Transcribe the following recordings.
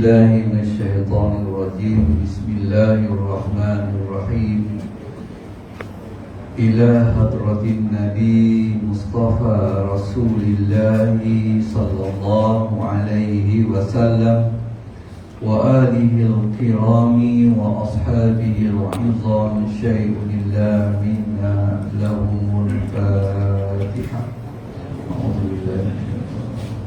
بالله من الشيطان الرجيم. بسم الله الرحمن الرحيم. إلى حضرة النبي مصطفى رسول الله صلى الله عليه وسلم وآله الكرام وأصحابه العظام شيء لله منا لهم الفاتحة. أعوذ بالله من الشيطان الرجيم.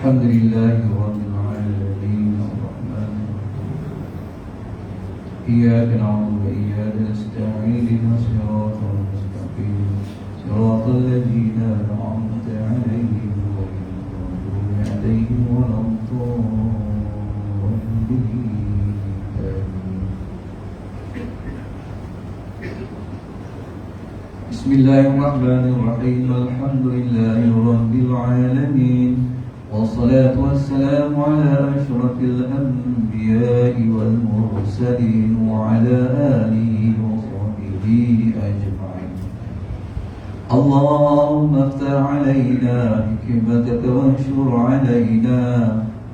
الحمد لله رب العالمين الرحمن الرحيم. إياك نعبد وإياك نستعين اهدنا الصراط المستقيم صراط الذين أنعمت عليهم غير المغضوب عليهم ولا الضالين. بسم الله الرحمن الرحيم. الحمد لله رب العالمين والصلاة والسلام على أشرف الأنبياء والمرسلين وعلى آله وصحبه أجمعين. اللهم افتح علينا حكمتك وانشر علينا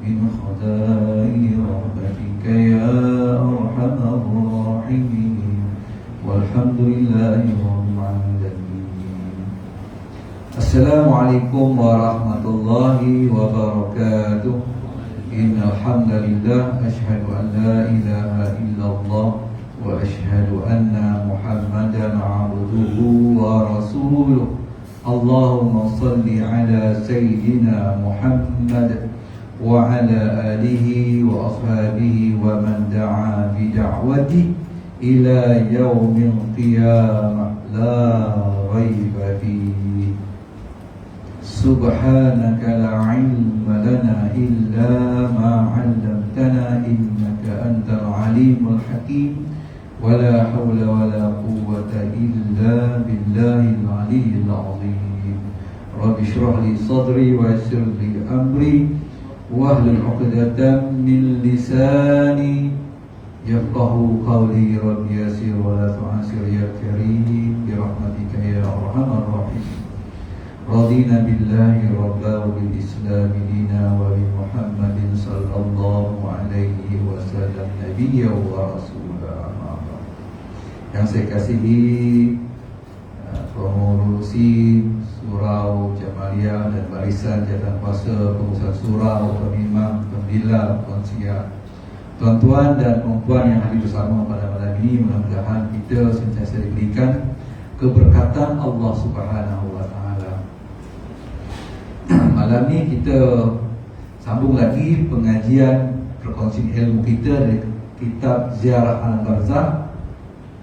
من خزائن رحمتك يا أرحم الراحمين والحمد لله رب العالمين. Assalamualaikum warahmatullahi wabarakatuh. Innal hamdalillah asyhadu an la ilaha illallah wa asyhadu anna Muhammadan abduhu wa rasuluh. Allahumma salli ala sayyidina Muhammad wa ala alihi wa ashabihi wa man da'a bi da'wati ila yaumil qiyamah la raiba fihi. Subhanaka la ilma lana illa ma 'allamtana innaka antal alimul hakim wa la hawla wa la quwwata illa billahil aliyyil azim. Rabbi shrah li sadri wa yassir li amri wahlul 'uqdatam min lisani yafqahu qawli. Rabbi yassir wa la tu'assir ya karim bi rahmatika ya arhamar rahimin. Radina billahi rabba wa bil islam dina wa bi Muhammadin sallallahu alaihi wasallam nabiyya wa rasulah. Yang saya kasihi pengurusi surau Jamaliyah dan barisan jawatan kuasa pengurusan surau, pemimam, pembila, pensiar, tuan-tuan dan perempuan yang hadir bersama pada malam ini, mudah-mudahan kita sentiasa diberikan keberkatan Allah Subhanahu wa taala. Malam ni kita sambung lagi pengajian perkongsian ilmu kita dari kitab Ziarah Alam Barzakh.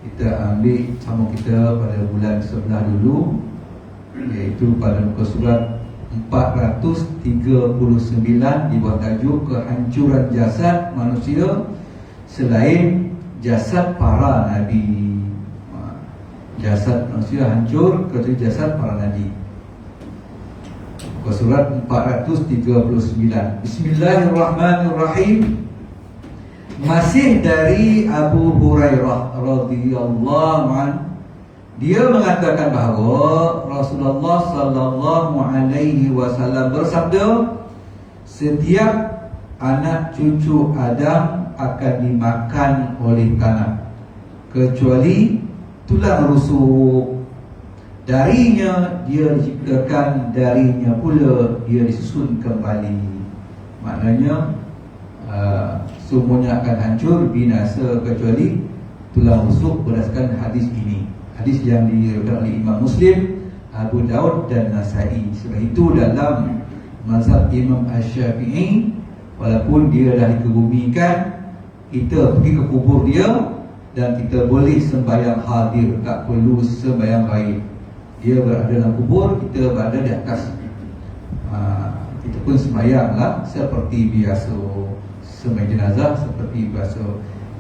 Kita ambil sambung kita pada bulan sebelah dulu, iaitu pada muka surat 439 di bawah tajuk kehancuran jasad manusia selain jasad para nabi. Jasad manusia hancur kecuali jasad para nabi. Muka surat 439. Bismillahirrahmanirrahim. Masih dari Abu Hurairah radhiyallahu anhu, dia mengatakan bahawa Rasulullah sallallahu alaihi wasallam bersabda, setiap anak cucu Adam akan dimakan oleh tanah kecuali tulang rusuk. Darinya dia diciptakan, darinya pula dia disusun kembali. Maknanya semuanya akan hancur, binasa kecuali tulang rusuk berdasarkan hadis ini. Hadis yang diriwayatkan oleh Imam Muslim, Abu Daud dan Nasai. Sebab itu dalam mazhab Imam Asy-Syafi'i, walaupun dia dah dikebumikan, kita pergi ke kubur dia dan kita boleh sembahyang hadir, tak perlu sembahyang gaib. Dia berada dalam kubur, kita berada di atas. Kita pun sembahyanglah seperti biasa, sembahyang jenazah seperti biasa.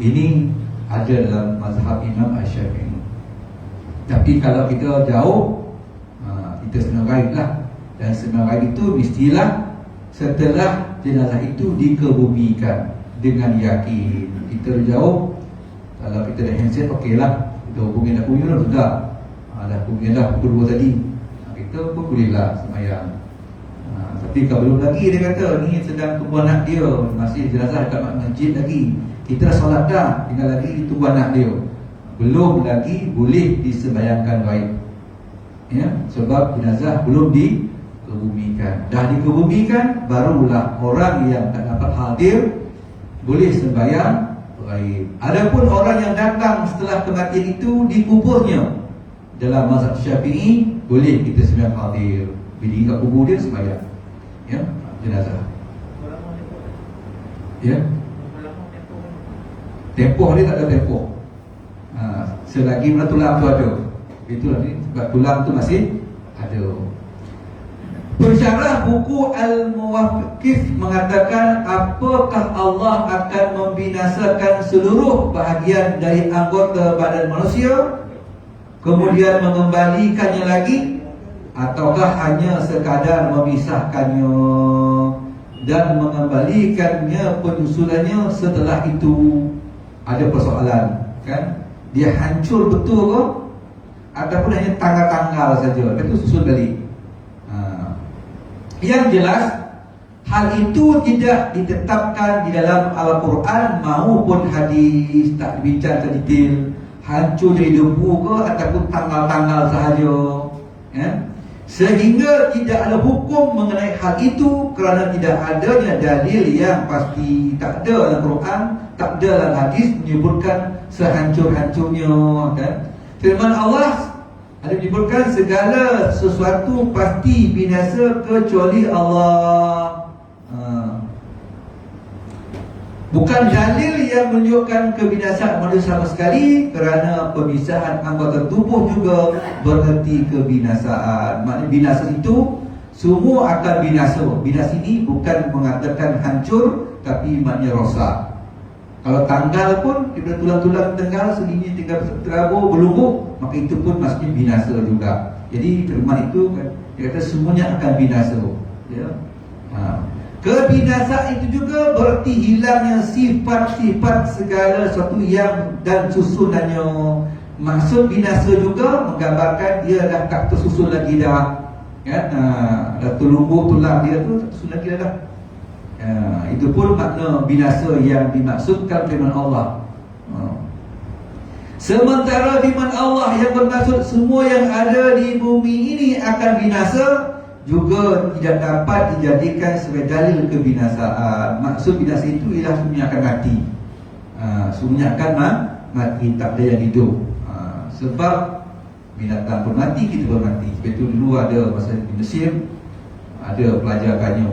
Ini ada dalam mazhab Imam Asy-Syafi'i. Tapi kalau kita jauh, kita sembahyang gaib lah. Dan sembahyang gaib itu mestilah setelah jenazah itu dikebumikan dengan yakin. Kita jauh, kalau kita ada handset, okeylah, kita hubungi dah punya sudah. Dah hubungi dah pukul 2 tadi, kita pun bolehlah sembahyang. Tapi kalau belum lagi dia kata ni sedang tunggu anak dia, masih jenazah dekat masjid lagi, kita dah solat dah, tinggal lagi tunggu anak dia, belum lagi boleh disembahyangkan gaib, ya, sebab jenazah belum dikebumikan. Dah dikebumikan, barulah orang yang tak dapat hadir boleh sembahyang gaib. Adapun orang yang datang setelah kematian itu dikuburnya, dalam mazhab Syafi'i boleh kita sembahyang hadir. Bila kat kubur dia sembahyang, ya, jenazah. Ya, tempoh dia tak ada tempoh. Selagi mana tulang tu ada, itulah ni, sebab tulang tu masih ada. Pensyarah buku Al-Muwaqqif mengatakan, apakah Allah akan membinasakan seluruh bahagian dari anggota badan manusia, kemudian mengembalikannya lagi, ataukah hanya sekadar memisahkannya dan mengembalikannya penyusulannya setelah itu? Ada persoalan, kan? Dia hancur betul ke, ataupun hanya tanggal-tanggal saja, lepas itu susun balik? Yang jelas, hal itu tidak ditetapkan di dalam Al-Quran maupun hadis, tak dibincang detail hancur jadi debu ke ataupun tanggal-tanggal sahaja, ya? Sehingga tidak ada hukum mengenai hal itu, kerana tidak adanya dalil yang pasti. Tak ada dalam Quran, tak ada dalam hadis menyebutkan sehancur-hancurnya, kan? Firman Allah ada menyebutkan segala sesuatu pasti binasa kecuali Allah. Bukan dalil yang menunjukkan kebinasaan manusia sama sekali, kerana pemisahan anggota tubuh juga bererti kebinasaan. Maknanya binasa itu semua akan binasa. Binasa ini bukan mengatakan hancur, tapi maknanya rosak. Kalau tanggal pun, kita tulang-tulang tenggal segini tinggal terabur, berlumbuh, maka itu pun maksudnya binasa juga. Jadi firman itu kan, dia kata semuanya akan binasa, ya. Kebinasaan itu juga berarti hilangnya sifat-sifat segala sesuatu yang dan susunannya. Maksud binasa juga menggambarkan dia dah tak tersusun lagi dah, kan? Dah terlumbuh tulang dia tu, tak tersusun lagi dah. Itu pun makna binasa yang dimaksudkan firman Allah. Sementara firman Allah yang bermaksud semua yang ada di bumi ini akan binasa, juga tidak dapat dijadikan sebagai dalil kebinasaan. Maksud binasa itu ialah semuanya akan mati. Semuanya akan mati, tak ada yang hidup. Sebab binatang pun mati, kita pun mati. Sebab itu dulu ada masa di Mesir, ada pelajarannya.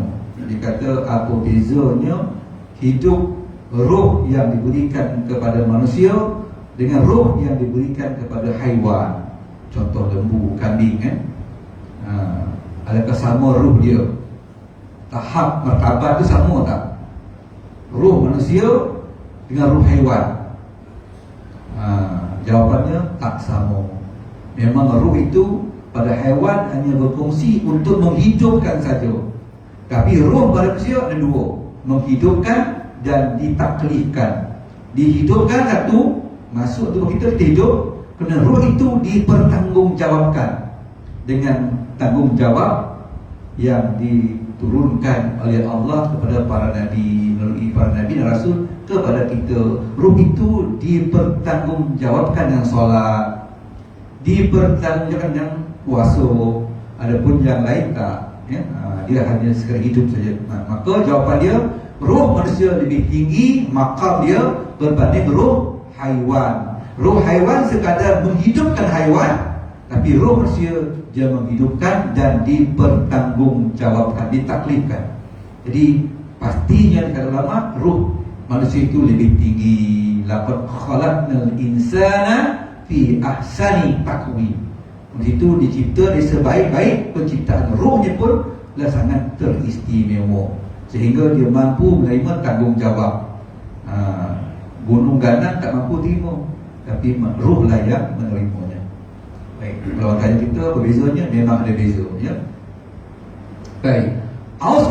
Dia kata apa bezanya hidup roh yang diberikan kepada manusia dengan roh yang diberikan kepada haiwan. Contoh lembu, kambing, kan? Adakah sama roh dia? Tahap martabat itu sama tak? Roh manusia dengan roh haiwan? Jawapannya tak sama. Memang roh itu pada haiwan hanya berfungsi untuk menghidupkan saja. Tapi roh pada manusia ada dua, menghidupkan dan ditaklifkan. Dihidupkan satu, masuk tubuh kita hidup, kerana roh itu dipertanggungjawabkan dengan tanggungjawab yang diturunkan oleh Allah kepada para nabi, melalui para nabi dan rasul kepada kita. Roh itu dipertanggungjawabkan dengan solat, dipertanggungjawabkan dengan puasa. Adapun yang lain tak, ya? Dia hanya sekadar hidup saja. Maka jawapan dia, roh manusia lebih tinggi maqam dia berbanding roh haiwan. Roh haiwan sekadar menghidupkan haiwan, tapi roh manusia dia menghidupkan dan dipertanggungjawabkan, ditaklifkan. Jadi pastinya kata ulama, roh manusia itu lebih tinggi. Laqad khalaqnal insana fi ahsani taqwim. Manusia itu dicipta di sebaik-baik penciptaan. Rohnya pun lah sangat teristimewa, sehingga dia mampu menerima tanggungjawab. Gunung ganan tak mampu terima, tapi roh lah yang menerimanya. Baik, kalau tanya kita apa bezanya, memang ada beza, ya. Baik, Aus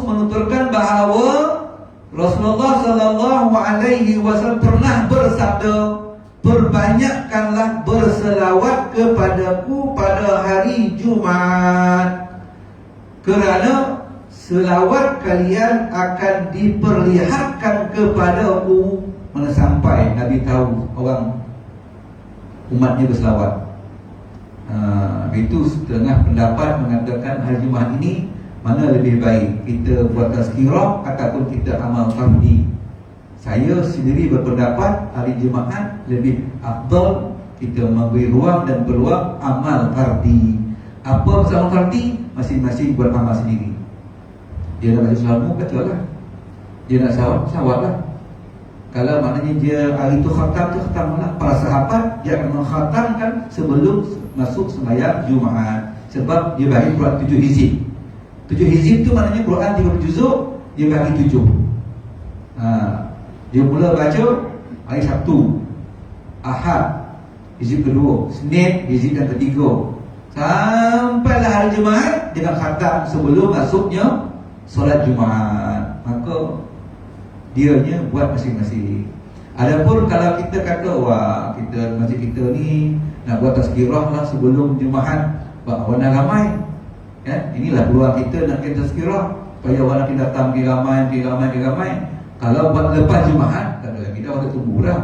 menuturkan bahawa Rasulullah SAW pernah bersabda, perbanyakkanlah berselawat kepadaku pada hari Jumaat. kerana selawat kalian akan diperlihatkan kepadaku. Mana sampai Nabi tahu orang umatnya berselawat. Itu setengah pendapat mengatakan hari Jumaat ini mana lebih baik, kita buat tazkirah ataupun kita amal fardi. Saya sendiri berpendapat hari Jumaat lebih afdal kita memberi ruang dan peluang amal fardi. Apa amal fardi? Masing-masing buat amal sendiri. Dia nak baca selamu, bacalah. Dia nak sawat lah. Kalau maknanya dia hari itu khatam, dia khatam lah. Para sahabat dia akan mengkhatamkan sebelum masuk sembahyang Jumaat. Sebab dia bagi Quran 7 hizib. 7 hizib tu maknanya Quran 30 juzuk, dia bagi 7. Dia mula baca hari Sabtu, Ahad hizib kedua, Senin hizib yang ketiga, sampailah hari Jumaat dengan khatam sebelum masuknya solat Jumaat. Maka dianya buat masing-masing. Adapun kalau kita kata wah kita masjid kita ni nak buat tazkirah lah sebelum Jumaat, buat orang ramai, ya, inilah peluang kita nak kita tazkirah supaya orang kita datang ramai. Kalau buat lepas Jumaat, kata kita orang tunggu lah.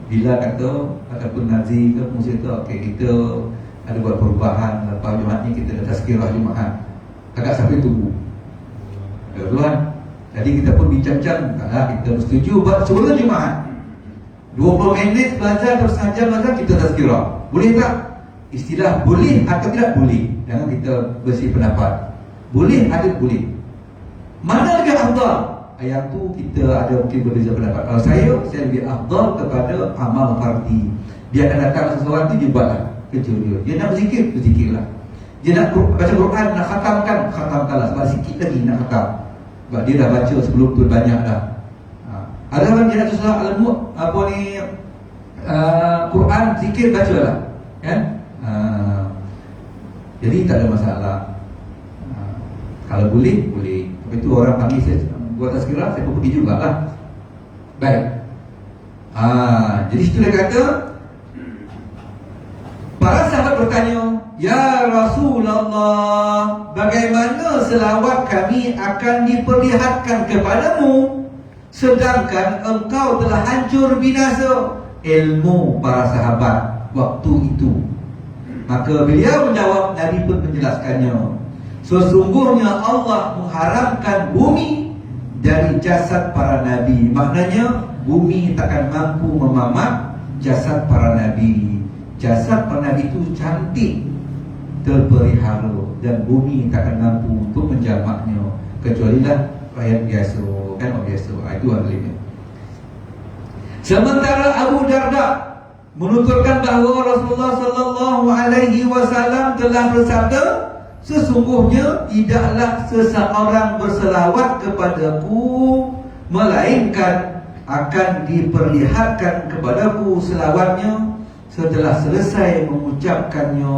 Bila kata ataupun Nazi ke musim tu, okey kita ada buat perubahan lepas Jumaat ni kita dah tazkirah Jumaat. Agak sampai tunggu. Tuan. Jadi kita pun bincang-bincang, kita bersetuju buat sebelum Jumaat 20 minit belajar atau setengah jam belajar kita tazkirah. Boleh tak? Istilah boleh atau tidak boleh, jangan kita bersih pendapat. Boleh atau boleh. Mana lebih afdal? Ayat tu kita ada mungkin berbeza pendapat. Kalau saya lebih afdal kepada amal fardi. Dia akan datang sesuatu dia buatlah kerja dia. Dia nak berzikir, berzikirlah. Dia nak baca Quran, nak khatamkanlah. Sebab sikit lagi nak khatam. Sebab dia dah baca sebelum tu banyak dah. Ada orang dia nak susah al-Mulk Quran, zikir, bacalah. Kan? Jadi tak ada masalah. Kalau boleh, boleh. Tapi tu orang panggil saya buat tazkirah, saya pun pergi jugalah. Baik. Jadi situ dia kata, para sahabat bertanya, ya Rasulullah, bagaimana selawat kami akan diperlihatkan kepadamu sedangkan engkau telah hancur binasa? Ilmu para sahabat waktu itu. Maka beliau menjawab, Nabi pun menjelaskannya, sesungguhnya Allah mengharamkan bumi dari jasad para nabi. Maknanya bumi takkan mampu memamak jasad para nabi. Jasad para nabi itu cantik, terpelihara, dan bumi takkan mampu untuk menjamaknya kecualilah rakyat biasa, kan orang biasa. Itu hasilnya. Sementara Abu Darda menuturkan bahawa Rasulullah sallallahu alaihi wasallam telah bersabda, sesungguhnya tidaklah seseorang berselawat kepadaku melainkan akan diperlihatkan kepadaku selawatnya setelah selesai mengucapkannya.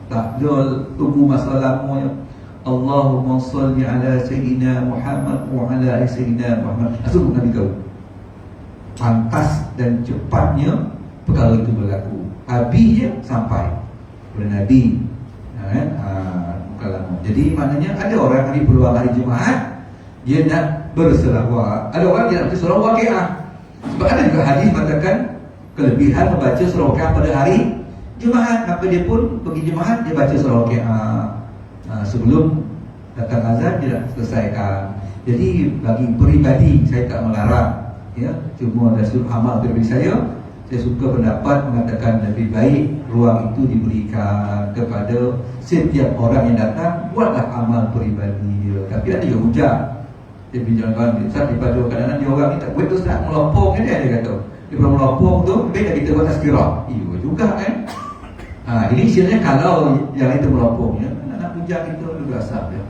Tak ada tunggu masa lamanya. Allahumma salli ala sayyidina Muhammad wa ala ali sayyidina Muhammad. Asal Nabi tahu pantas dan cepatnya perkara itu berlaku. Habisnya sampai kepada Nabi. Jadi maknanya ada orang hari peluang hari Jumaat dia nak berselawat. Ada orang dia nak baca surah Waqiah. Sebab ada juga hadis mengatakan kelebihan membaca surah Waqiah pada hari Jumaat. Maka dia pun pergi Jumaat, dia baca surah Waqiah. Sebelum datang azan dia dah selesaikan. Jadi bagi peribadi saya tak melarang, ya, cuma ada sudut amal pribadi saya suka pendapat mengatakan lebih baik ruang itu diberikan kepada setiap orang yang datang, buatlah amal peribadi dia. Tapi ada juga hujah. Dia bincangkan, Ustaz, daripada kadang-kadang dia orang ni tak buat tu Ustaz, melopong ni dia kata. Dia pernah melopong tu, baik kita buat tazkirah. Iya juga kan. Ini istilahnya kalau yang itu melopong, ya, anak-anak hujah kita juga asap dia.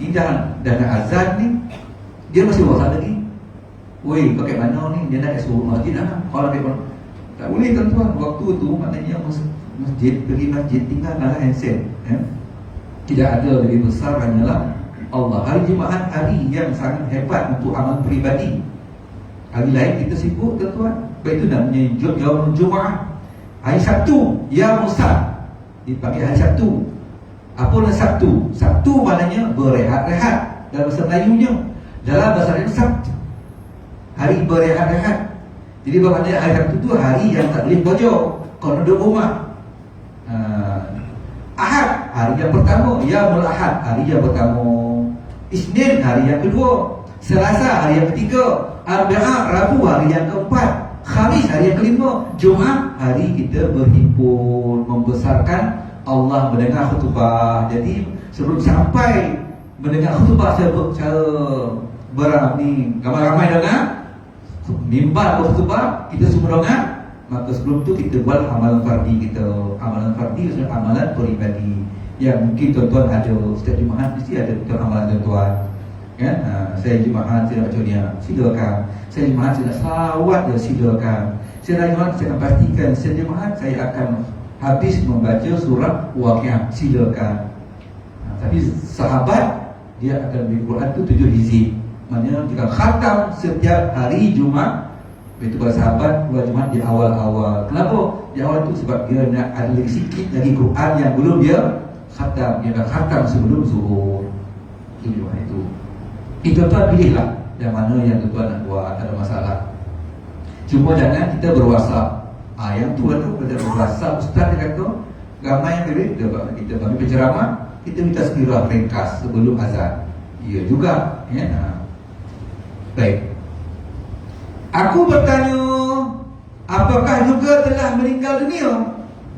Ini dah nak azan ni, dia masih buat lagi. Woi, pakai mana ni? Dia nak suruh masjid lah. Kalau pakai tak boleh tuan-tuan. Waktu tu maknanya masjid, pergi masjid tinggal dalam handset, ya? Tidak ada lebih besar hanyalah Allah. Hari Jumaat hari yang sangat hebat untuk amal peribadi. Hari lain kita sibuk tuan-tuan. Baik itu namanya Yaumul Jumaat. Hari Sabtu, ya Musa, dipanggil hari Sabtu. Apa nama Sabtu? Sabtu maknanya berehat-rehat dalam bahasa Melayunya. Dalam bahasa Melayu Sabtu, hari berehat-rehat. Jadi bermakna hari Sabtu tu hari yang tak boleh bojor kalau duduk rumah. Ahad, hari yang pertama. Yaumul Ahad, hari yang pertama. Isnin, hari yang kedua. Selasa, hari yang ketiga. Arba'a, Rabu, hari yang keempat. Khamis, hari yang kelima. Jumaat, hari kita berhimpun membesarkan Allah, mendengar khutbah. Jadi sebelum sampai mendengar khutbah cara beramai ramai dengar mimbar berkhutbah, kita semua dengar. Maka sebelum tu kita buat amalan fardi kita. Amalan fardi maksudnya amalan peribadi. Yang mungkin tuan-tuan ada setiap Jumaat mesti ada amalan tuan-tuan. Kan? Saya Jumaat saya nak baca niat, silakan. Saya Jumaat saya nak salawat, ya silakan. Saya Jumaat saya akan pastikan saya Jumaat saya akan habis membaca surah Waqiah, silakan. Tapi sahabat dia akan baca Quran tu 7 hizib. Maknanya kita khatam setiap hari Jumaat. Itu para sahabat buat Jumaat di awal-awal. Kenapa? Di awal tu sebab dia nak ada lagi sikit lagi Quran yang belum dia khatam. Dia dah khatam sebelum zuhur. Itu Jumaat itu. Tuan-tuan pilihlah yang mana yang tuan-tuan nak buat, tak ada masalah. Cuma jangan kita berwasap. Yang tu ada pada berwasap. Ustaz dia kata ramai yang boleh kita bagi penceramah, kita minta sekirah ringkas sebelum azan. Ya juga, ya. Baik. Aku bertanya, apakah juga telah meninggal dunia?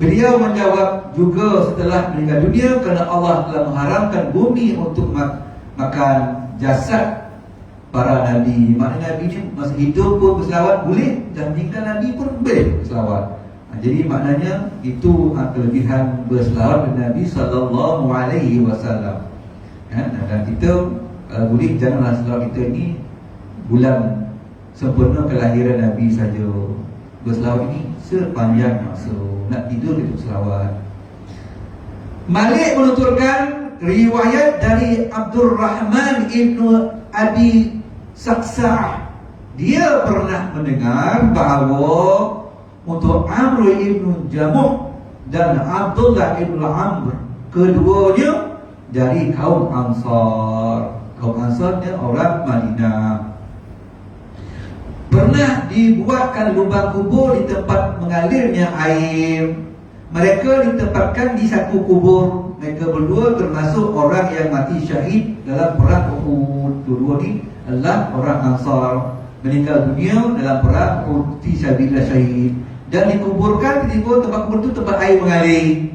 Beliau menjawab, juga setelah meninggal dunia, kerana Allah telah mengharamkan bumi untuk makan jasad para Nabi. Maknanya Nabi ni masa hidup pun berselawat boleh, dan meninggal Nabi pun boleh berselawat. Jadi maknanya itu kelebihan berselawat kepada Nabi SAW. Dan kita boleh janganlah selawat kita ini bulan sempurna kelahiran Nabi saja. Berselawat ini sepanjang masa. Nak tidur itu selawat. Malik menuturkan riwayat dari Abdul Rahman ibnu Abi Saksa'ah. Dia pernah mendengar bahawa untuk Amr ibnu Jamuh dan Abdullah ibnu Amr, keduanya dari kaum Ansar. Kaum Ansar ni orang Madinah. Pernah dibuatkan lubang kubur di tempat mengalirnya air. Mereka ditempatkan di satu kubur. Mereka berdua termasuk orang yang mati syahid dalam perang Uhud. Dua-dua ni adalah orang Ansar, meninggal dunia dalam perang Uhud fi sabilillah syahid. Dan dikuburkan di tempat kubur itu tempat air mengalir.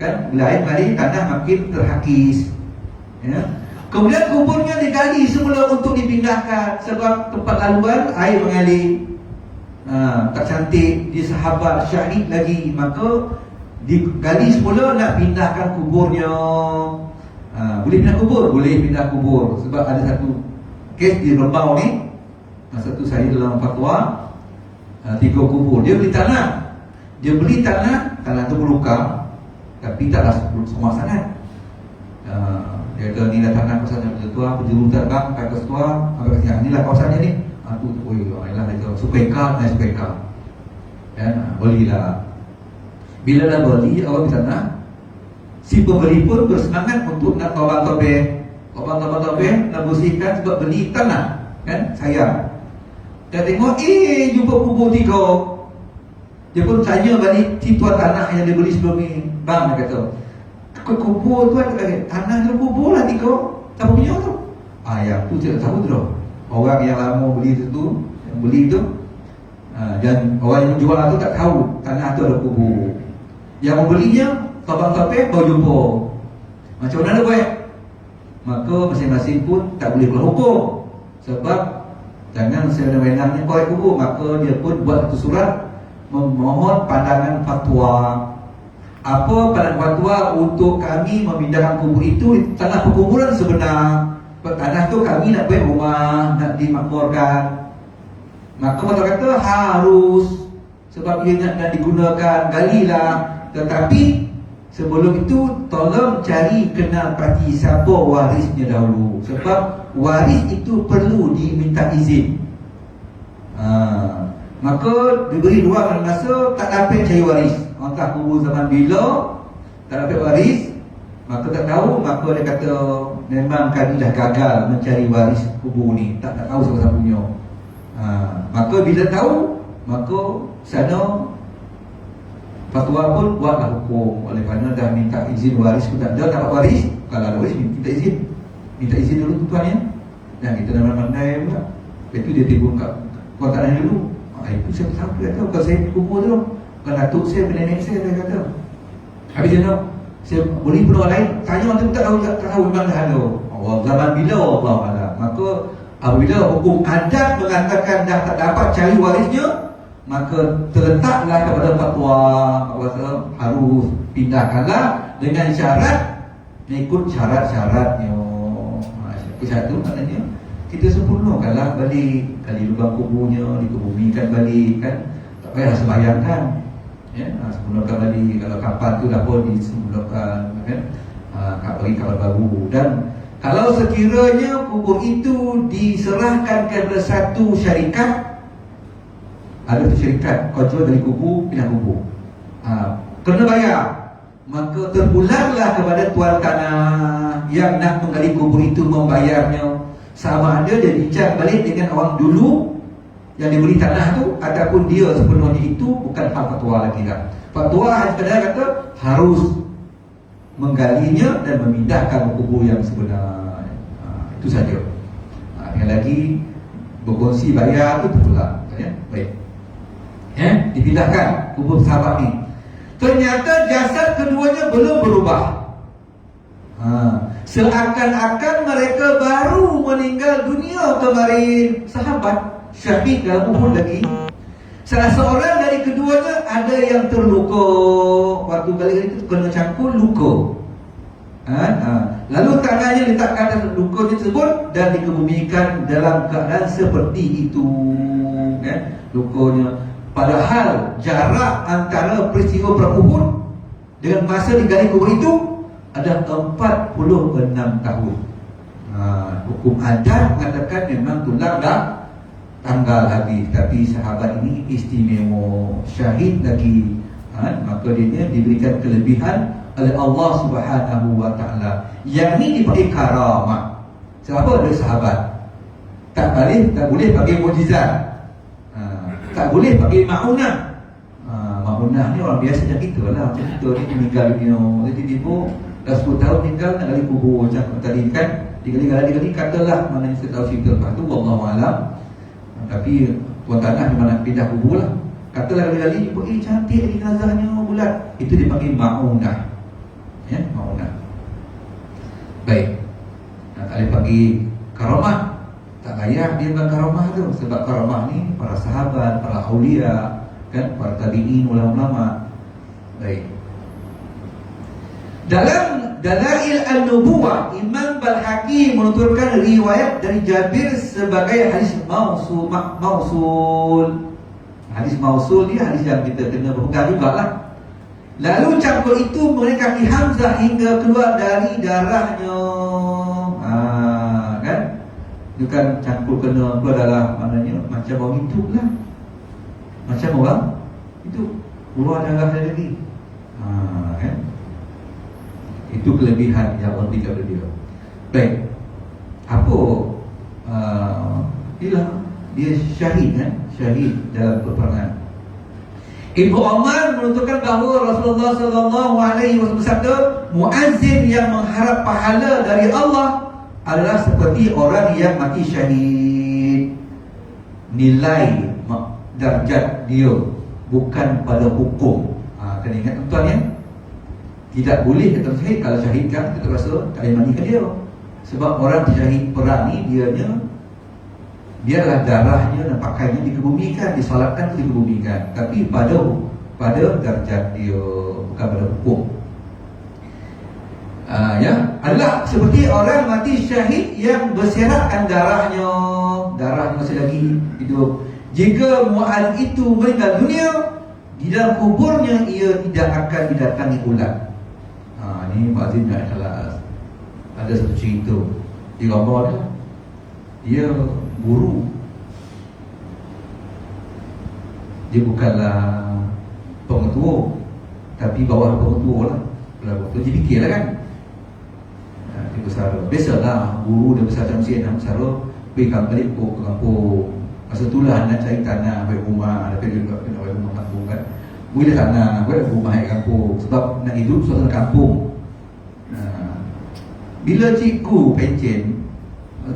Kan bila air mengalir, tanah makin terhakis. Ya. Kemudian kuburnya digali semula untuk dipindahkan sebab tempat laluan air mengalir. Tak cantik, dia sahabat syahid lagi, maka digali semula nak pindahkan kuburnya. Boleh pindah kubur? Boleh pindah kubur. Sebab ada satu kes di Rembau ni, satu saya dalam fatwa 3 kubur. Dia beli tanah. Tanah tu berluka, tapi taklah semua sangat. Dia kata ni dah tanah kawasan yang tua, penjurutan bang, kat ketua, apa kata inilah kawasannya ni. Tu ialah itu sukaika, sukaika. Belilah. Bila dah beli awak di sana, si pembeli pun bersemangat untuk nak tobang tobeh, nak bersihkan sebab beli tanah, kan? Sayang. Dan tengok, jumpa kubur 3. Dia pun tanya balik si tuan tanah yang dia beli sebelum ni. Bang, dia kata, kubur tu ada tanah tu kubur lah 3. Siapa punya tu? Yang tu saya tahu tu. Orang yang lama beli tu, yang beli tu, dan orang yang menjual tu tak tahu tanah tu ada kubur. Yang membelinya tabang-tabang baru jumpa. Macam mana buat? Maka masing-masing pun tak boleh keluar hukum. Sebab jangan sewenang-wenangnya kau kubur. Maka dia pun buat satu surat memohon pandangan fatwa. Apa pandangan fatwa untuk kami memindahkan kubur itu di tanah perkuburan sebenar. Tanah tu kami nak buat rumah, nak dimakmurkan. Maka mereka kata harus, sebab ia nak digunakan, galilah. Tetapi sebelum itu tolong cari kenal pasti siapa warisnya dahulu. Sebab waris itu perlu diminta izin. Maka diberi ruang dan masa, tak dapat cari waris. Entah kubur zaman bila tak dapat waris, Maka tak tahu, maka dia kata memang kami dah gagal mencari waris kubur ni, tak tahu siapa punya. Maka bila tahu, maka sana fatwa pun buatlah hukum. Oleh kerana dah minta izin waris pun tak ada, dapat waris. Kalau ada waris minta izin dulu tuan ya. Dan kita nak pandai pula. Lepas tu dia timbul kat kuantan dulu. Itu siapa dia kata, bukan saya kubur tu, bukan datuk saya, bukan nenek saya, dia kata. Habis dia tahu, saya boleh pun orang lain tanya, orang tu tak tahu memang dah ada. Zaman bila Allah Alam. Maka apabila hukum adat mengatakan dah tak dapat cari warisnya, maka terletaklah kepada fatwa bahawa harus pindahkanlah dengan syarat mengikut syarat-syaratnya. Satu maknanya kita sempurnakanlah balik, kali lubang kuburnya dikebumikan balik kan, tak payah sembahyangkan ya, sempurnakan balik. Kalau kapal tu dah pun disempurnakan kan, bagi kapal baru. Dan kalau sekiranya kubur itu diserahkan kepada satu syarikat, ada tu syarikat kau jual dari kubur pindah kubur, kena bayar, maka terpularlah kepada tuan tanah yang nak menggali kubur itu membayarnya, sama ada dia bincang balik dengan orang dulu yang diberi tanah tu, ataupun dia sepenuhnya itu bukan hal fatwa lagi lah. Fatwa hanya sekadar kata harus menggalinya dan memindahkan kubur yang sebenar. Itu saja. Yang lagi berkongsi bayar itu terpular ya. Baik. Dipindahkan kubur sahabat ni. Ternyata jasad keduanya belum berubah. Seakan-akan mereka baru meninggal dunia kemarin. Sahabat syahid dalam kubur lagi. Salah seorang dari keduanya ada yang terluka. Waktu kali itu kena cangkul luka. Lalu tangannya letakkan atas lukanya tersebut dan dikebumikan dalam keadaan seperti itu. Lukanya. Padahal jarak antara peristiwa perang Uhud dengan masa digali kubur itu ada 46 tahun. Hukum adat mengatakan memang tulang dah tanggal habis, tapi sahabat ini istimewa, syahid lagi, maka dia diberikan kelebihan oleh Allah Subhanahu wa taala. Yang ini dipakai karamah. Siapa ada sahabat tak boleh pakai mukjizat, tak boleh pakai ma'unah. Ma'unah ni orang biasa macam kita lah. Macam kita ni meninggal dunia, tiba-tiba dah 10 tahun tinggal nak gali kubur macam tadi kan, digali katalah maknanya saya tahu cerita lepas tu wallahu alam. Tapi tuan tanah memang nak pindah kubur lah, katalah gali jumpa cantik lagi nazahnya bulat, itu dipanggil ma'unah ya, ma'unah. Baik. Tak boleh bagi karamah, tak layak dia bukan karamah tu. Sebab karamah ni para sahabat, para aulia kan, para tabi'in, ulama-ulama. Baik. Dalam Dalail An-Nubuwah, Imam Balhaqi menuturkan riwayat dari Jabir sebagai hadis mausul. Hadis mausul ni hadis yang kita kena berpegang juga lah. Lalu cangkul itu mengenai kaki Hamzah hingga keluar dari darahnya. Kan? Itu kan cangkul kena keluar darah, maknanya macam orang hidup lah, macam orang itu keluar darah lagi. Kan? Itu kelebihan yang Allah berikan kepada dia. Baik. Apa? Dia syahid kan? Syahid dalam peperangan. Ibnu Umar menuturkan bahawa Rasulullah SAW bersabda, muazzin yang mengharap pahala dari Allah adalah seperti orang yang mati syahid. Nilai darjat dia bukan pada hukum. Kena ingat tuan ya. Tidak boleh kata syahid. Kalau syahid kan kita rasa tak boleh mandikan dia. Sebab orang syahid perang ni biarlah darahnya dan pakaiannya dikebumikan, disolatkan, dikebumikan. Tapi pada darjat dia, bukan pada hukum. Ya, adalah seperti orang mati syahid yang berserakan darahnya masih lagi hidup. Jika mu'ad itu meninggal dunia, di dalam kuburnya ia tidak akan didatangi ulat. Ini muazzin nak kelas. Ada satu cerita di gambar dia guru. Dia bukanlah pengetua, tapi bawah pengetua lah. Dia fikirlah kan, di Besara. Biasalah guru dah besar dalam Mesir, Besara pergi balik ke kampung. Masa itulah nak cari tanah buat rumah, ada pergi buat rumah kampung kan. Boleh tanah buat rumah di kampung sebab nak hidup suasana kampung. Bila cikgu pencen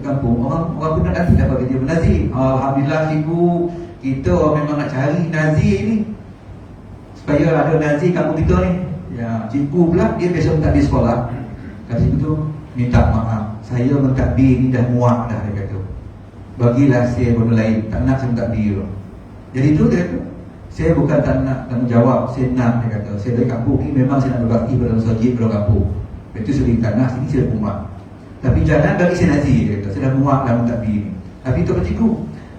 kampung, orang pun nak datang dapat kerja menazir. Alhamdulillah cikgu, kita memang nak cari nazir ni supaya ada nazir kampung kita ni. Ya, cikgu pula dia biasa mentadbir sekolah. Kata cikgu tu, minta maaf, saya mentadbir ni dah muak dah, dia kata. Bagilah saya benda lain, tak nak saya mentadbir. Jadi tu dia kata, saya bukan tak nak tanggungjawab, saya nak, dia kata. Saya dari kampung ni memang saya nak berbakti pada masjid pada kampung. Itu sering tanah sini saya muak. Tapi jangan bagi saya nazir, dia kata. Saya dah muak dalam mentadbir ni. Tapi tu cikgu,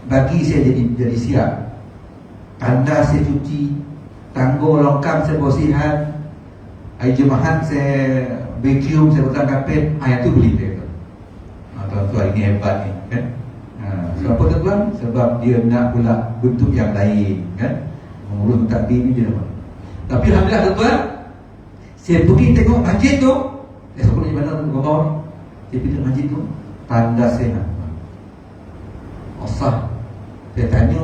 bagi saya jadi siap. Tanda saya cuci, tangguh longkang saya bersihkan, air jemaah saya vacuum, saya pasang kapet, ayat tu boleh dia kata. Tuan-tuan ini hebat ni kan. Sebab apa tuan? Sebab dia nak pula bentuk yang lain kan. Mengurus mentadbir ni dia dapat. Tapi alhamdulillah tuan-tuan, saya pergi tengok masjid tu. Saya pergi mana tu bawah ni. Saya pergi tengok masjid tu, tanda saya nak asah. Saya tanya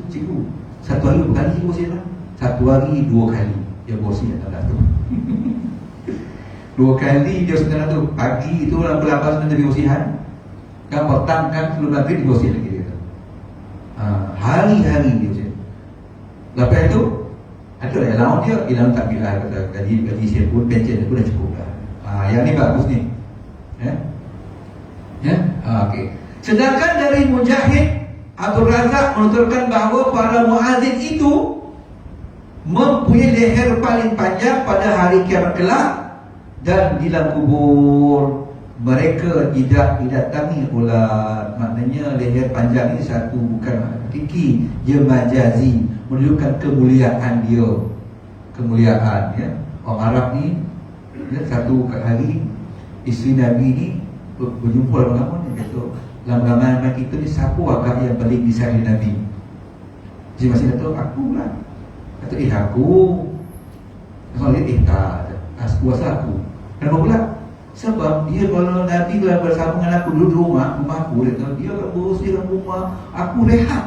cikgu, satu hari berapa kali cikgu bersih tak? Satu hari 2 kali dia bersih tanda tu. 2 kali dia sebenarnya tu. Pagi itu dalam pelabas nanti bersihan, kan petang kan sebelum maghrib dibersih lagi dia kata. Hari-hari dia bersih. Lepas itu ada lah allowance dia, allowance tak bila kata gaji saya pun, pencen dia pun dah cukup dah. Yang ni bagus ni. Okey. Sedangkan dari Mujahid, Abdul Razak menuturkan bahawa para muazzin itu mempunyai leher paling panjang pada hari kiamat kelak, dan di dalam kubur mereka tidak didatangi ular. Maknanya leher panjang ini satu bukan hakiki, dia majazi, menunjukkan kemuliaan dia. Kemuliaan ya. Orang Arab ni ya, satu hari isteri Nabi ni berjumpa dengan apa ni, kata dalam ramai kita ni siapa agak yang paling disayangi Nabi. Dia masih kata aku lah. Kata aku. Soalnya tak kuasa aku. Kenapa pula? Sebab dia kalau Nabi kalau bersama dengan aku duduk di rumah aku, dia akan bersihkan rumah, aku rehat.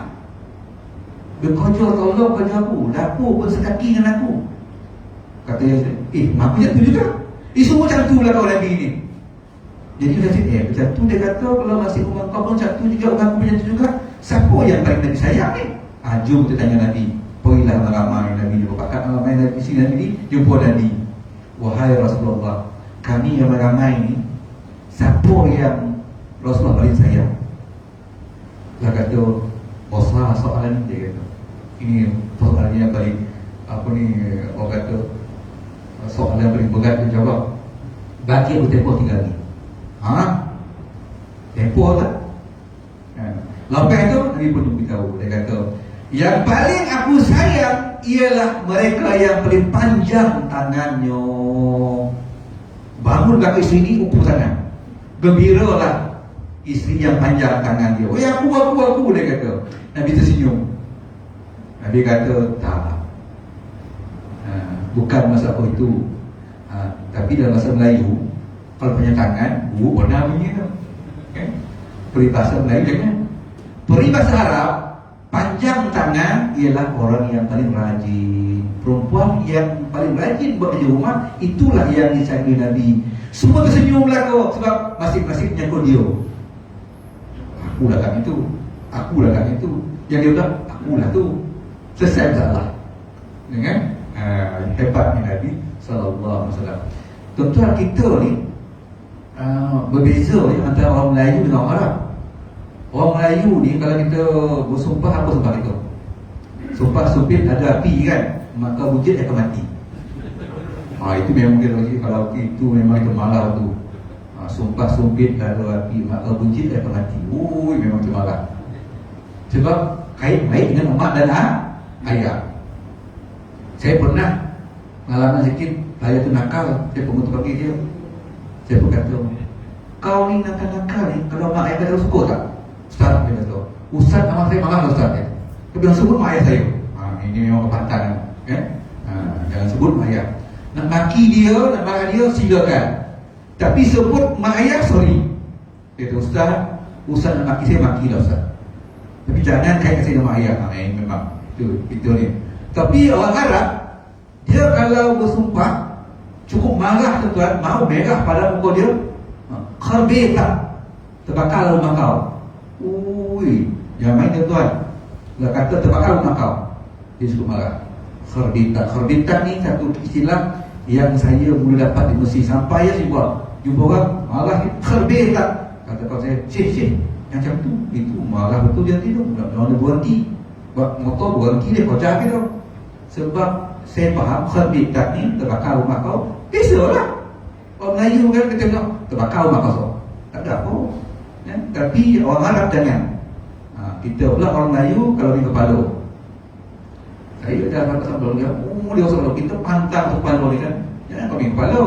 Dia kerja tolong kerja aku, dapur pun sekaki dengan aku. Kata dia, aku macam tu juga. Semua macam tu lah kau Nabi ni. Jadi dia kata, macam tu dia kata kalau masih rumah kau pun macam tu juga, orang aku macam tu juga. Siapa yang paling Nabi sayang ni? Jom kita tanya Nabi. Pergilah ramai Nabi jumpa pakat ramai Nabi sini Nabi ni jumpa Nabi. Wahai Rasulullah, kami yang ramai ni, siapa yang Rasulullah paling sayang? Dia kata, besar soalan ni, dia kata. Ini soalan yang paling orang kata soalan yang paling berat dia jawab. Bagi aku tempoh 3 hari. Tempoh tak? Lepas tu Nabi pun beritahu, dia kata, yang paling aku sayang ialah mereka yang paling panjang tangannya. Bangun kat isteri ni ukur tangan, gembiralah isteri yang panjang tangan dia. Aku dia kata. Nabi tersenyum. Nabi kata tak, bukan masalah itu. Tapi dalam bahasa Melayu, kalau panjang tangan, buruk benar bunyi tu. Peribahasa Melayu jangan. Peribahasa Arab, panjang tangan ialah orang yang paling rajin. Perempuan yang paling rajin buat kerja rumah, itulah yang disayangi Nabi. Semua tersenyumlah kau, sebab masing-masing menyangkut dia. Akulah kat itu, akulah kat itu. Yang dia bilang, akulah tu. Selesai masalah. Dengan hebatnya Nabi sallallahu alaihi wasallam. Tuan-tuan, kita ni berbeza ya, antara orang Melayu dengan orang Arab. Orang Melayu ni kalau kita bersumpah, apa sumpah kita? Sumpah sumpit ada api kan, maka wujud akan mati. Itu memang kita lagi, kalau itu memang kita marah tu. Sumpah sumpit ada api, maka wujud akan mati. Memang kita marah. Sebab kait baik dengan mak dan ayah. Saya pernah pengalaman sikit, saya tu nakal, saya pengutuk pagi dia. Saya pun kata, kau ni nakal-nakal ni, kalau mak ayah kata suka tak? Ustaz, dia kata, Ustaz nama saya marah Ustaz ya. Dia bilang sebut mak ayah saya. Ini memang kepatan kan? Jangan sebut mak ayah. Nak maki dia, nak marah dia, silakan. Tapi sebut mak ayah, sorry. Kata Ustaz nak maki saya, maki lah Ustaz. Tapi jangan kait saya nama ayah. Memang itu ni. Tapi orang Arab, dia kalau bersumpah cukup marah tuan-tuan, mau merah pada muka dia, kharbita, terbakar rumah kau. Ui, jangan main tuan-tuan. Dia kata terbakar rumah kau, dia cukup marah. Kharbita ni satu istilah yang saya mula dapat di Mesir. Sampai ya jumpa orang marah, kharbita. Kata kau saya, Syekh macam tu, itu marah betul dia tu. Nak berhenti, buat motor berhenti dia, kau jaga tau. Sebab saya faham kharbita ni terbakar rumah kau. Biasalah orang Melayu kan kita tengok terbakar rumah kau, tak ada apa ya? Tapi orang Arab jangan. Kita pula orang Melayu kalau di kepala, saya dah sampai dia, dia orang kita pantang kepala ni kan, jangan kau di kepala.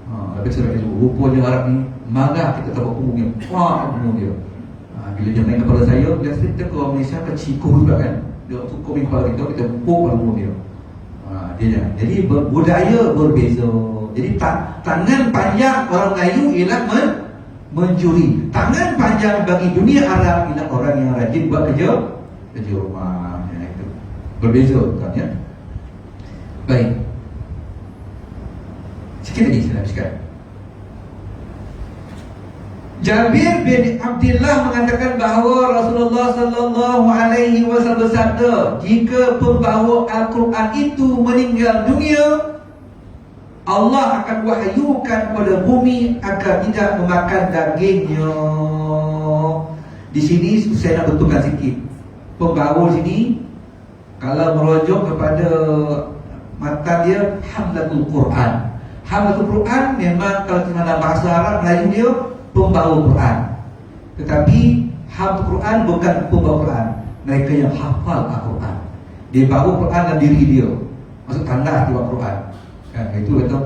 Tapi sebab itu rupanya Arab ni marah kita tahu punggungnya, pungung dia. Bila dia main kepala saya, dia kita ke orang Malaysia ke cikgu juga kan, dia cukup di kepala kita pukul pungung dia. Dia jangan. Jadi budaya berbeza. Jadi tangan panjang orang Melayu ialah mencuri. Tangan panjang bagi dunia Arab ialah orang yang rajin buat kerja rumah. Itu berbeza kan ya. Baik. Sikit lagi saya nak cakap. Jabir bin Abdullah mengatakan bahawa Rasulullah sallallahu alaihi wasallam bersabda, jika pembawa Al-Quran itu meninggal dunia, Allah akan wahyukan kepada bumi agar tidak memakan dagingnya. Di sini saya nak betulkan sikit. Pembawa sini kalau merujuk kepada matan dia Hamlatul Quran. Hamlatul Quran memang kalau dalam bahasa Arab Melayu dia pembawa Quran. Tetapi hafal Quran bukan pembawa Quran. Mereka yang hafal Al-Quran. Dia bawa Quran dalam diri dia. Maksud tanda dia bawa Quran. Kan itu kata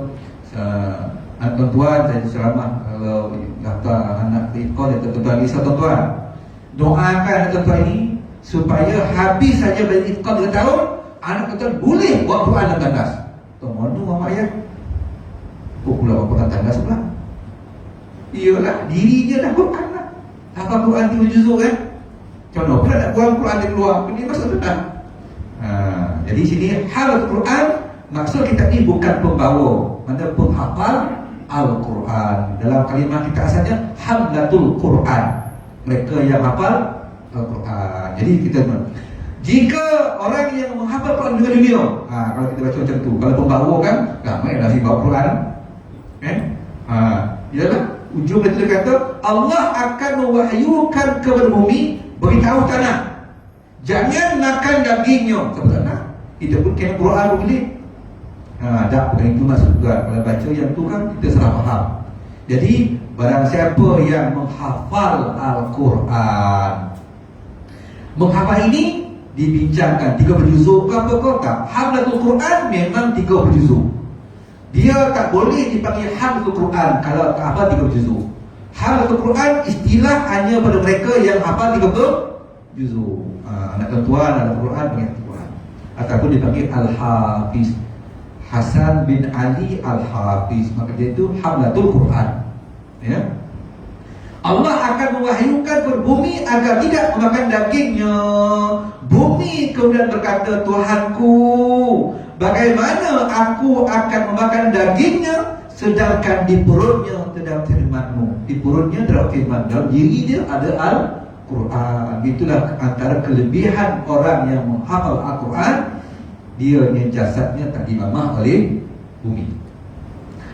tuan-tuan saya ceramah kalau daftar anak ikon dia tuan-tuan risau tuan-tuan. Doakan tuan-tuan ini supaya habis saja belajar ikon 3 tahun, anak tuan boleh bawa Quran dalam tandas. Tuan mana mama ayah? Kok pula bawa Quran tandas pula? Iyalah, diri dia dah Quran lah. Hafal Quran 3 juzuk kan? Contoh pula nak buang Quran dia keluar, ini maksud sudah. Jadi sini hafal Quran, maksud kita ni bukan pembawa, mana penghafal Al-Quran. Dalam kalimah kita asalnya Hamlatul Quran, mereka yang hafal Al-Quran. Jadi kita jika orang yang menghafal Quran dengan dunia, kalau kita baca macam tu, kalau pembawa kan ramai dah si bawa Quran ialah ujung dia kata Allah akan mewahyukan kepada bumi, beritahu tanah jangan makan dagingnya. Sebab tanah kita pun kena Quran boleh. Tak, bukan itu maksud tuan. Kalau baca yang tu kan kita salah faham. Jadi barang siapa yang menghafal Al-Quran, menghafal ini dibincangkan 30 juzuk ke apa kau tak. Hamlatul Quran memang 30 juzuk. Dia tak boleh dipanggil Hamlatul Quran kalau tak hafal 30 juzuk. Hamlatul Quran istilah hanya pada mereka yang hafal 30 juzuk. Anak tuan anak Quran panggil Quran. Ataupun dipanggil Al-Hafiz. Hasan bin Ali Al-Hafiz, maka dia itu Hamlatul Quran. Ya. Allah akan mewahyukan kepada bumi agar tidak memakan dagingnya. Bumi kemudian berkata, Tuhanku, bagaimana aku akan memakan dagingnya sedangkan di perutnya terdapat firman-Mu. Di perutnya terdapat firman, dalam diri dia ada Al-Quran. Itulah antara kelebihan orang yang menghafal Al-Quran. Dia yang jasadnya tak dimamah oleh bumi.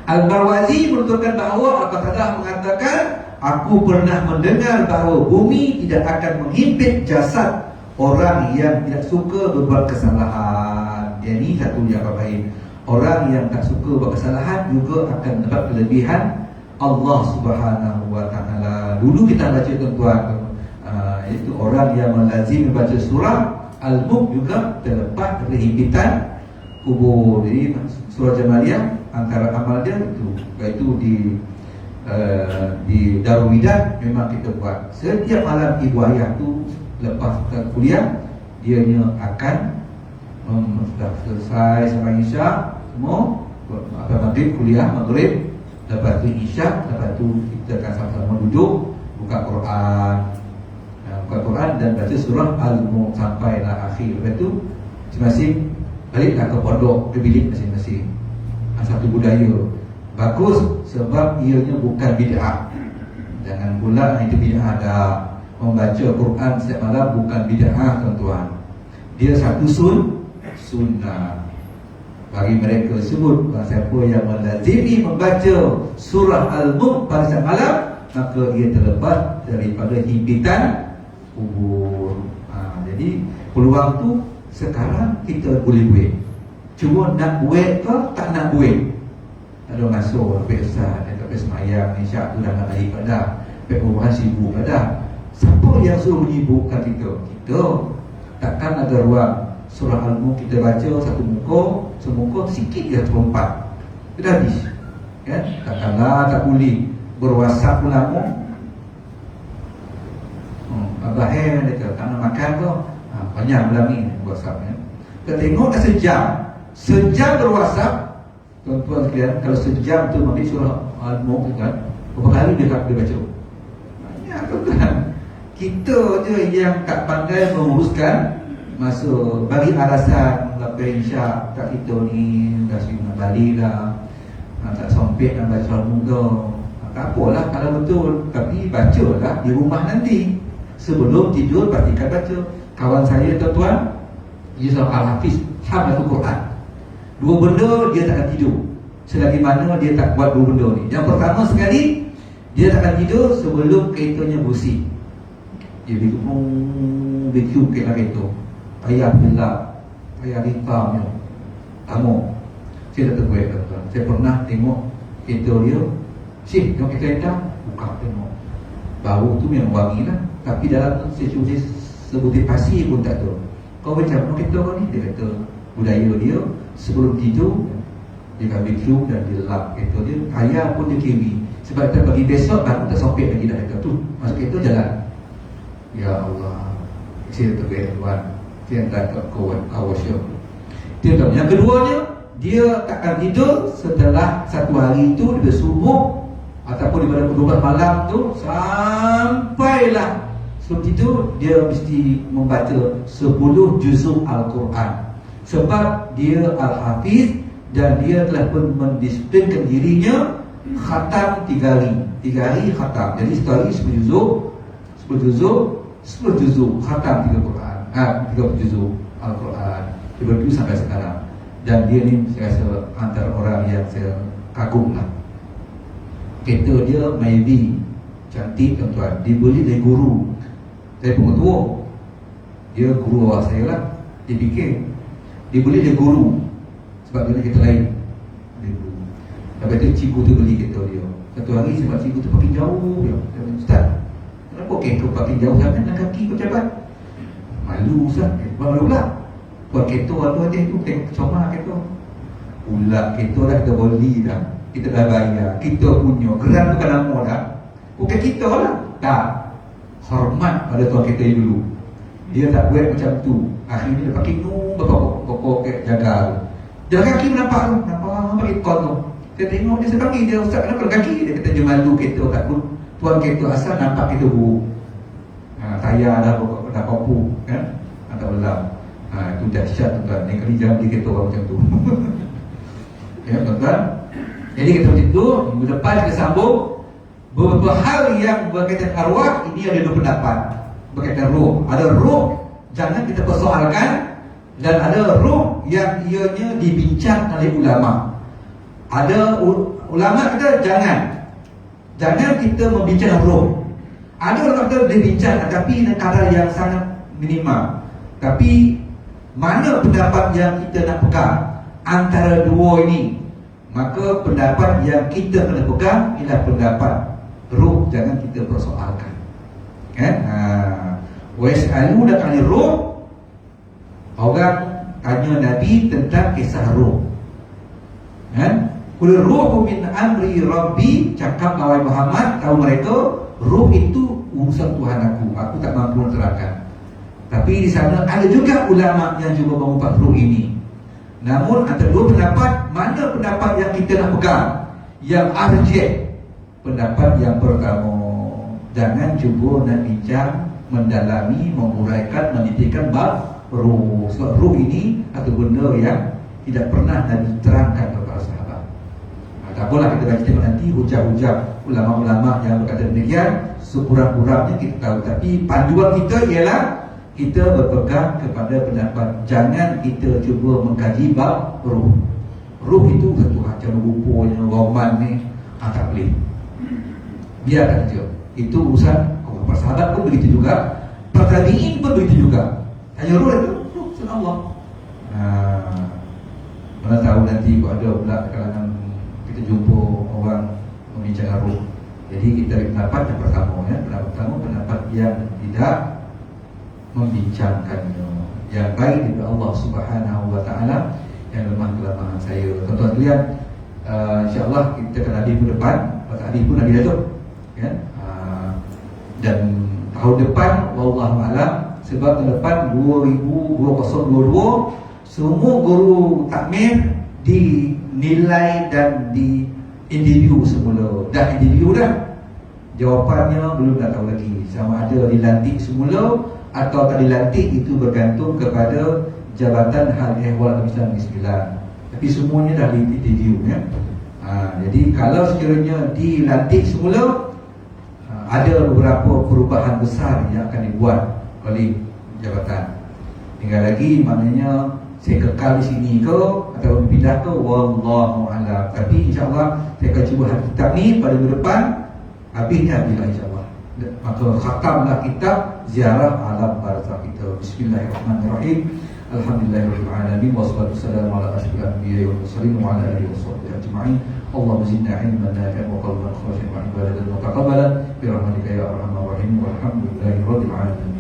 Al-Marwazi menuturkan bahawa Al-Qatadah mengatakan, aku pernah mendengar bahawa bumi tidak akan menghimpit jasad orang yang tidak suka berbuat kesalahan. Jadi satu yang baik. Orang yang tak suka buat kesalahan juga akan dapat kelebihan Allah Subhanahu wa taala. Dulu kita baca tuan-tuan, iaitu orang yang melazim membaca surah Al-Mulk juga terlepas dari himpitan kubur. Jadi surah Jamaliyah antara amal dia itu di Darul Widan memang kita buat. Setiap malam ibu ayah tu lepas kuliah, dia akan sudah selesai sampai Isya, semua maghrib kuliah, maghrib Lepas tu isyak, lepas tu kita akan sama-sama duduk buka Quran, buka Quran dan baca surah Al-Mulk sampailah akhir. Lepas tu masing-masing baliklah ke pondok, ke bilik masing-masing. Satu budaya bagus sebab ianya bukan bid'ah. Jangan pula itu bid'ah dah. Membaca Quran setiap malam bukan bid'ah tuan-tuan. Dia satu sunnah. Bagi mereka sebut siapa yang melazimi membaca surah Al-Mulk pada setiap malam, maka dia terlepas daripada himpitan kubur. Jadi peluang tu sekarang kita boleh buat. Cuma nak buat ke tak nak buat. Ada masuk Pak Ustaz, dekat semayang isyak tu dah nak balik pada Pak Umar sibuk pada. Siapa yang suruh menyibukkan kita? Kita takkan ada ruang. Surah Al-Mulk kita baca satu muka, semuka sikit dia terlompat. Kita habis. Kan? Takkanlah tak boleh berwasap pun lama. Abah dia kata, nak makan tu banyak malam ni WhatsApp. Kita tengok dah sejam berwasap. Tuan-tuan sekalian, kalau sejam tu ambil surah Al-Mulk kan, berapa kali dia baca? Banyak tuan-tuan. Kita je yang tak pandai menguruskan masa, bagi alasan lepas isyak tak kita ni dah nak balik dah, tak sempit nak baca Al-Mulk. Tak apalah kalau betul, tapi bacalah di rumah nanti. Sebelum tidur pastikan baca. Kawan saya tuan-tuan, dia seorang Al-Hafiz, hafal Al-Quran. Dua benda dia takkan tidur selagi mana dia tak buat dua benda ni. Yang pertama sekali, dia takkan tidur sebelum keretanya bersih. Dia bikin kereta, payah gelap, payah hitamnya lama. Saya tak terbuat tuan-tuan. Saya pernah tengok kereta dia, tengok kereta, buka tengok bau tu memang wangi lah, tapi dalam tu saya cuba sebutir pasir pun tak tahu. Kau macam mana kereta kau ni? Dia kata budaya dia sebelum tidur dia ambil fluk dan dia lap kereta dia. Ayah pun dia kiri, sebab kita pagi besok baru tak sopek lagi dah kereta tu, masuk kereta jalan. Ya Allah, saya terbaik tuan. Dia tak kawasya. Dia tahu. Yang keduanya, dia takkan tidur setelah satu hari itu dia subuh ataupun daripada pukul 12 malam tu sampailah sebelum tidur, dia mesti membaca 10 juzuk Al-Quran. Sebab dia Al-Hafiz dan dia telah pun mendisiplinkan dirinya khatam 3 hari. 3 hari khatam. Jadi satu hari 10 juzuk, 10 juzuk khatam 3 Quran. 30 juzuk Al-Quran. Dia berdua sampai sekarang. Dan dia ni saya rasa antara orang yang saya kagum lah. Kereta dia Maybe, cantik tuan-tuan. Dibeli dari guru. Saya pengetua. Dia guru awak saya lah. Dia fikir dibeli dari guru sebab dia kereta lain. Dia guru. Lepas tu cikgu tu beli kereta dia. Satu hari sebab cikgu tu parking jauh dia. Dia kata, Ustaz, kenapa kereta parking jauh sangat dengan kaki kau jabat? Malu Ustaz. Malu pula. Buat kereta waktu aja tu comel kereta. Pula kereta dah kita beli dah. Kita dah bayar. Kita punya. Geran tu kan nama dah. Bukan kita lah. Tak. Hormat pada tuan kereta dulu. Dia tak buat macam tu. Akhirnya dia pakai pokok jaga tu. Jaga kaki nampak tu. Nampak ikon tu. Saya tengok dia, saya panggil dia, Ustaz kenapa kaki? Dia kata dia malu kereta takut tuan kereta asal nampak kereta buruk. Tayar dah kopu kan? Atau belam. Itu dahsyat tuan-tuan. Yang kali jangan beli kereta orang macam tu. Ya tuan-tuan. Jadi kita macam tu. Minggu depan kita sambung beberapa hal yang berkaitan arwah. Ini ada dua pendapat berkaitan roh. Ada roh jangan kita persoalkan, dan ada roh yang ianya dibincang oleh ulama. Ada ulama kata jangan kita membincang roh. Ada ulama kata dibincang tapi dengan kadar yang sangat minimal. Tapi mana pendapat yang kita nak pegang antara dua ini? Maka pendapat yang kita kena pegang ialah pendapat roh, jangan kita persoalkan. Kan? Was'alu dan roh. Orang tanya Nabi tentang kisah roh. Kan? Qul ruhu min amri rabbi, cakap wahai Muhammad, tahu mereka roh itu urusan Tuhan aku tak mampu menerangkan. Tapi di sana ada juga ulama yang juga mengubah roh ini. Namun antara dua pendapat, mana pendapat yang kita nak pegang? Yang arjih, pendapat yang pertama, jangan cuba nak bincang, mendalami, menguraikan, menitikkan bab ruh. Sebab ruh ini atau benda yang tidak pernah Nabi terangkan kepada sahabat. Tak apalah kita baca tengok nanti hujah-hujah ulama-ulama yang berkata demikian, sekurang-kurangnya kita tahu. Tapi panduan kita ialah kita berpegang kepada pendapat, jangan kita cuba mengkaji bab ruh. Ruh itu satu macam rupanya, roman ni, tak boleh. Biarkan saja. Itu urusan para sahabat pun begitu juga, para tabi'in pun begitu juga. Hanya ruh itu, ruh Allah. Mana tahu nanti kalau ada pula kalangan kita jumpa orang membincangkan ruh. Jadi kita ambil pendapat yang pertama, ya. Pendapat pertama, pendapat yang tidak membincangkannya, yang baik daripada Allah Subhanahu wa taala, yang lemah kelemahan saya. Tuan-tuan sekalian, insya-Allah kita akan hadir minggu depan. Pada hari pun Nabi Datuk, kan? Dan tahun depan wallahu a'lam, sebab tahun depan 2022 semua guru takmir dinilai dan di individu semula. Dah individu dah. Jawapannya belum tak tahu lagi. Sama ada dilantik semula atau tak dilantik, itu bergantung kepada Jabatan Hal Ehwal Islam Negeri Sembilan. Tapi semuanya dah di individu, ya. Jadi kalau sekiranya dilantik semula, ada beberapa perubahan besar yang akan dibuat oleh jabatan. Tinggal lagi maknanya saya kekal di sini ke atau pindah ke, wallahu a'lam. Tapi insya-Allah saya akan cuba hadis kitab ni pada minggu depan, habisnya bila insya-Allah. Maka khatamlah kitab ziarah alam barzakh kita. Bismillahirrahmanirrahim. Alhamdulillahirabbil alamin wassalatu wassalamu ala asyrofil anbiya'i wal mursalin wa ala alihi washabbihi ajma'in. Allahumma zidna ilman nafi'an wa qalban khashi'an wa ibadatan mutaqabbalan bi rahmatika ya arhamar rahimin walhamdulillahirabbil alamin.